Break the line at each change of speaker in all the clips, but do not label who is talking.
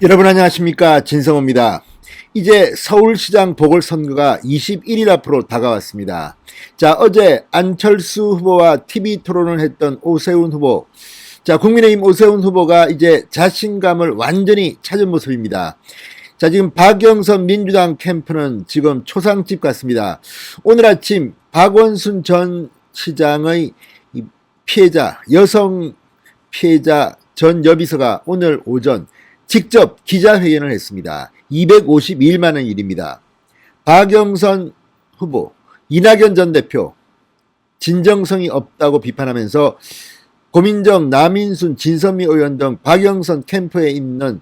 여러분 안녕하십니까, 진성호입니다. 이제 서울시장 보궐선거가 20일 앞으로 다가왔습니다. 자, 어제 안철수 후보와 TV 토론을 했던 오세훈 후보, 자, 국민의힘 오세훈 후보가 이제 자신감을 완전히 찾은 모습입니다. 자, 지금 박영선 민주당 캠프는 지금 초상집 같습니다. 오늘 아침 박원순 전 시장의 피해자, 여성 피해자 전 여비서가 오늘 오전 직접 기자회견을 했습니다. 252일 만의 일입니다. 박영선 후보, 이낙연 전 대표 진정성이 없다고 비판하면서 고민정, 남인순, 진선미 의원 등 박영선 캠프에 있는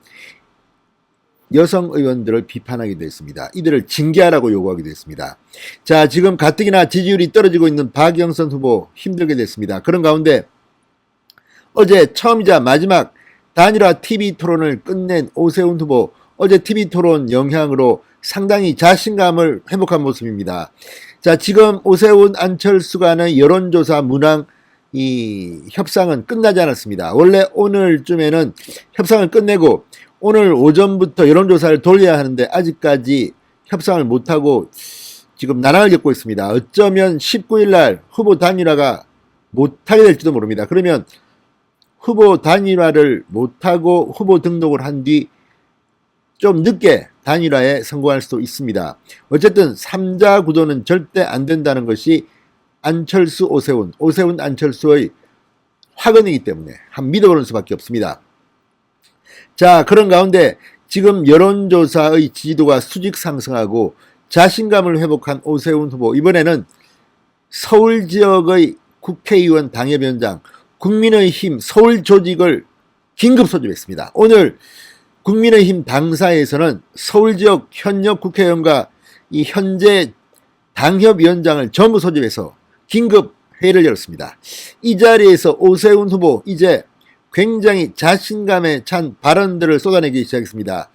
여성 의원들을 비판하기도 했습니다. 이들을 징계하라고 요구하기도 했습니다. 자, 지금 가뜩이나 지지율이 떨어지고 있는 박영선 후보 힘들게 됐습니다. 그런 가운데 어제 처음이자 마지막 단일화 TV 토론을 끝낸 오세훈 후보, 어제 TV 토론 영향으로 상당히 자신감을 회복한 모습입니다. 자, 지금 오세훈, 안철수 간의 여론조사 문항 협상은 끝나지 않았습니다. 원래 오늘쯤에는 협상을 끝내고 오늘 오전부터 여론조사를 돌려야 하는데 아직까지 협상을 못하고 지금 난항을 겪고 있습니다. 어쩌면 19일 날 후보 단일화가 못하게 될지도 모릅니다. 그러면 후보 단일화를 못하고 후보 등록을 한 뒤 좀 늦게 단일화에 성공할 수도 있습니다. 어쨌든 3자 구도는 절대 안 된다는 것이 안철수, 오세훈, 오세훈, 안철수의 화근이기 때문에 한 믿어보는 수밖에 없습니다. 자, 그런 가운데 지금 여론조사의 지지도가 수직 상승하고 자신감을 회복한 오세훈 후보, 이번에는 서울 지역의 국회의원 당협위원장, 국민의힘 서울 조직을 긴급 소집했습니다. 오늘 국민의힘 당사에서는 서울 지역 현역 국회의원과 이 현재 당협위원장을 전부 소집해서 긴급 회의를 열었습니다. 이 자리에서 오세훈 후보 이제 굉장히 자신감에 찬 발언들을 쏟아내기 시작했습니다.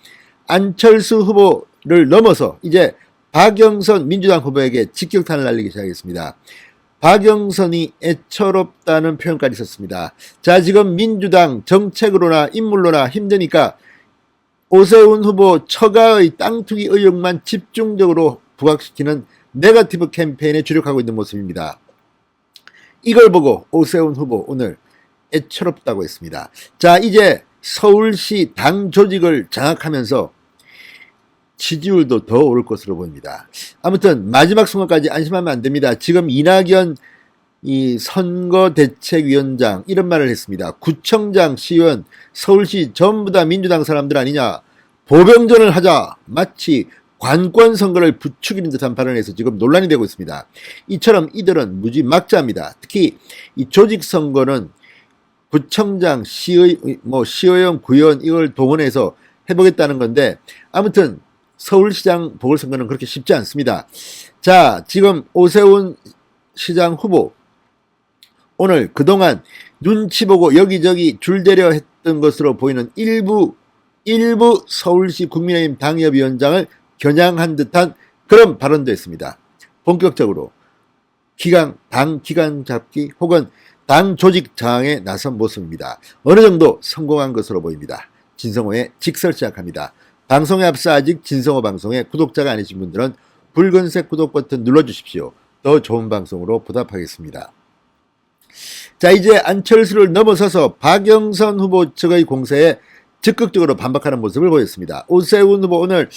안철수 후보를 넘어서 이제 박영선 민주당 후보에게 직격탄을 날리기 시작했습니다. 박영선이 애처롭다는 표현까지 썼습니다. 자, 지금 민주당 정책으로나 인물로나 힘드니까 오세훈 후보 처가의 땅 투기 의혹만 집중적으로 부각시키는 네거티브 캠페인에 주력하고 있는 모습입니다. 이걸 보고 오세훈 후보 오늘 애처롭다고 했습니다. 자, 이제 서울시 당 조직을 장악하면서 지지율도 더 오를 것으로 보입니다. 아무튼 마지막 선거까지 안심하면 안 됩니다. 지금 이낙연 선거대책위원장 이런 말을 했습니다. 구청장, 시의원, 서울시 전부 다 민주당 사람들 아니냐, 보병전을 하자, 마치 관권 선거를 부추기는 듯한 발언에서 지금 논란이 되고 있습니다. 이처럼 이들은 무지막지합니다. 특히 이 조직 선거는 구청장, 시의원, 구의원 이걸 동원해서 해보겠다는 건데, 아무튼 서울시장 보궐선거는 그렇게 쉽지 않습니다. 자, 지금 오세훈 시장 후보 오늘 그동안 눈치 보고 여기저기 줄대려 했던 것으로 보이는 일부 서울시 국민의힘 당협위원장을 겨냥한 듯한 그런 발언도 했습니다. 본격적으로 당 기간 잡기 혹은 당 조직 장악에 나선 모습입니다. 어느 정도 성공한 것으로 보입니다. 진성호의 직설 시작합니다. 방송에 앞서 아직 진성호 방송에 구독자가 아니신 분들은 붉은색 구독 버튼 눌러주십시오. 더 좋은 방송으로 보답하겠습니다. 자, 이제 안철수를 넘어서서 박영선 후보 측의 공세에 적극적으로 반박하는 모습을 보였습니다. 오세훈 후보 오늘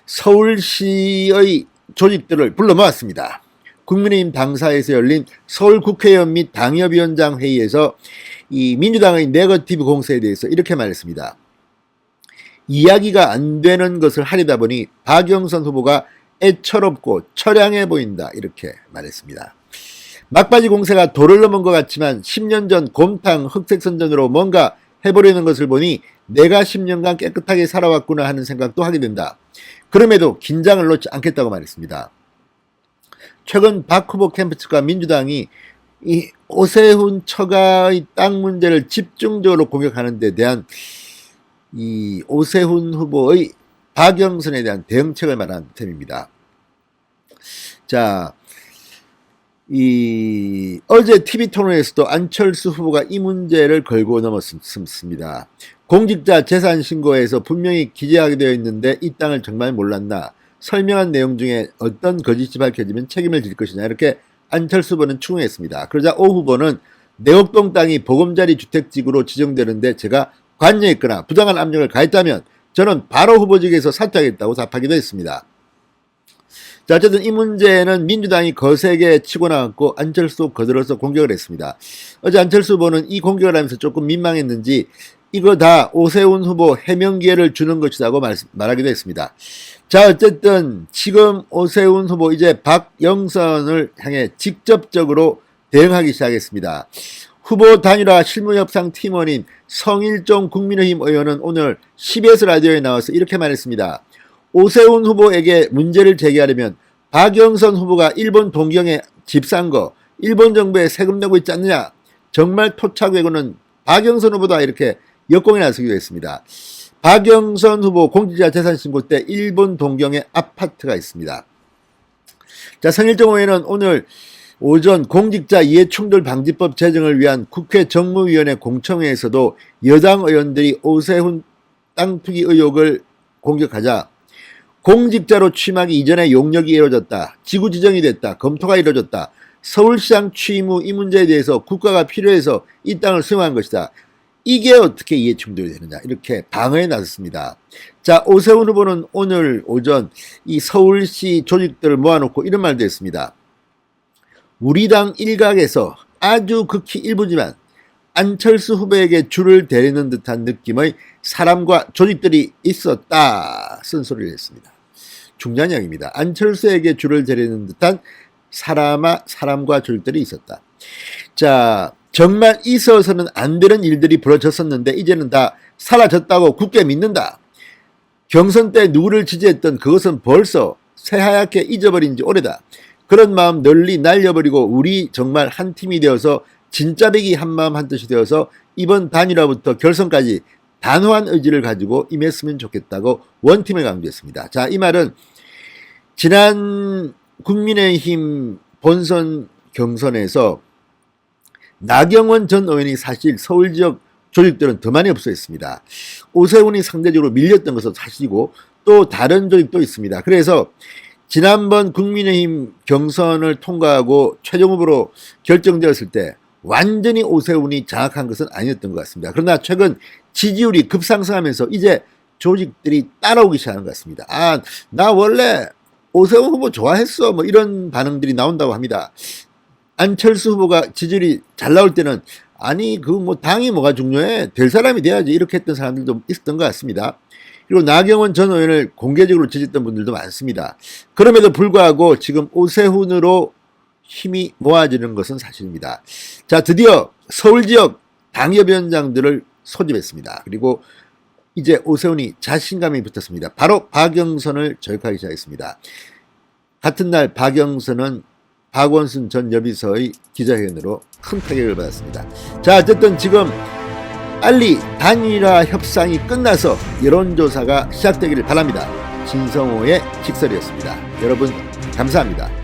서울시의 조직들을 불러 모았습니다. 국민의힘 당사에서 열린 서울 국회의원 및 당협위원장 회의에서 이 민주당의 네거티브 공세에 대해서 이렇게 말했습니다. 이야기가 안 되는 것을 하려다 보니 박영선 후보가 애처롭고 처량해 보인다, 이렇게 말했습니다. 막바지 공세가 도를 넘은 것 같지만 10년 전 곰탕 흑색선전으로 뭔가 해보려는 것을 보니 내가 10년간 깨끗하게 살아왔구나 하는 생각도 하게 된다. 그럼에도 긴장을 놓지 않겠다고 말했습니다. 최근 박 후보 캠프 측과 민주당이 이 오세훈 처가의 땅 문제를 집중적으로 공격하는 데 대한 이 오세훈 후보의 박영선에 대한 대응책을 말한 셈입니다. 자, 어제 TV 토론에서도 안철수 후보가 이 문제를 걸고 넘었습니다. 공직자 재산 신고에서 분명히 기재하게 되어 있는데 이 땅을 정말 몰랐나? 설명한 내용 중에 어떤 거짓이 밝혀지면 책임을 질 것이냐, 이렇게 안철수 후보는 추궁했습니다. 그러자 오 후보는 내곡동 땅이 보금자리 주택지구로 지정되는데 제가 관여했거나 부당한 압력을 가했다면 저는 바로 후보직에서 사퇴하겠다고 답하기도 했습니다. 자, 어쨌든 이 문제는 민주당이 거세게 치고 나갔고 안철수 거들어서 공격을 했습니다. 어제 안철수 후보는 이 공격을 하면서 조금 민망했는지 이거 다 오세훈 후보 해명 기회를 주는 것이라고 말하기도 했습니다. 자, 어쨌든 지금 오세훈 후보 이제 박영선을 향해 직접적으로 대응하기 시작했습니다. 후보 단일화 실무협상 팀원인 성일종 국민의힘 의원은 오늘 CBS 라디오에 나와서 이렇게 말했습니다. 오세훈 후보에게 문제를 제기하려면 박영선 후보가 일본 동경에 집 산 거 일본 정부에 세금 내고 있지 않느냐, 정말 토착외고는 박영선 후보다, 이렇게 역공에 나서기도 했습니다. 박영선 후보 공직자 재산 신고 때 일본 동경에 아파트가 있습니다. 자, 성일종 의원은 오늘 오전 공직자 이해충돌 방지법 제정을 위한 국회 정무위원회 공청회에서도 여당 의원들이 오세훈 땅 투기 의혹을 공격하자 공직자로 취임하기 이전에 용역이 이루어졌다, 지구 지정이 됐다, 검토가 이루어졌다, 서울시장 취임 후 이 문제에 대해서 국가가 필요해서 이 땅을 수용한 것이다, 이게 어떻게 이해충돌이 되느냐, 이렇게 방어에 나섰습니다. 자, 오세훈 후보는 오늘 오전 이 서울시 조직들을 모아놓고 이런 말도 했습니다. 우리 당 일각에서 아주 극히 일부지만 안철수 후보에게 줄을 대리는 듯한 느낌의 사람과 조직들이 있었다, 쓴소리를 했습니다. 중요한 이야기입니다. 안철수에게 줄을 대리는 듯한 사람과 조직들이 있었다. 자, 정말 있어서는 안 되는 일들이 벌어졌었는데 이제는 다 사라졌다고 굳게 믿는다. 경선 때 누구를 지지했던 그것은 벌써 새하얗게 잊어버린 지 오래다. 그런 마음 널리 날려버리고 우리 정말 한 팀이 되어서 진짜배기 한마음 한뜻이 되어서 이번 단일화부터 결선까지 단호한 의지를 가지고 임했으면 좋겠다고 원팀을 강조했습니다. 자, 이 말은 지난 국민의힘 본선 경선에서 나경원 전 의원이 사실 서울 지역 조직들은 더 많이 없어졌습니다. 오세훈이 상대적으로 밀렸던 것은 사실이고 또 다른 조직도 있습니다. 그래서 지난번 국민의힘 경선을 통과하고 최종 후보로 결정되었을 때 완전히 오세훈이 장악한 것은 아니었던 것 같습니다. 그러나 최근 지지율이 급상승하면서 이제 조직들이 따라오기 시작하는 것 같습니다. 아, 나 원래 오세훈 후보 좋아했어, 뭐 이런 반응들이 나온다고 합니다. 안철수 후보가 지지율이 잘 나올 때는 아니 그 뭐 당이 뭐가 중요해, 될 사람이 돼야지, 이렇게 했던 사람들도 있었던 것 같습니다. 그리고 나경원 전 의원을 공개적으로 지지했던 분들도 많습니다. 그럼에도 불구하고 지금 오세훈으로 힘이 모아지는 것은 사실입니다. 자, 드디어 서울 지역 당협위원장들을 소집했습니다. 그리고 이제 오세훈이 자신감이 붙었습니다. 바로 박영선을 저격하기 시작했습니다. 같은 날 박영선은 박원순 전 여비서의 기자회견으로 큰 타격을 받았습니다. 자, 어쨌든 지금 빨리 단일화 협상이 끝나서 여론조사가 시작되기를 바랍니다. 진성호의 직설이었습니다. 여러분 감사합니다.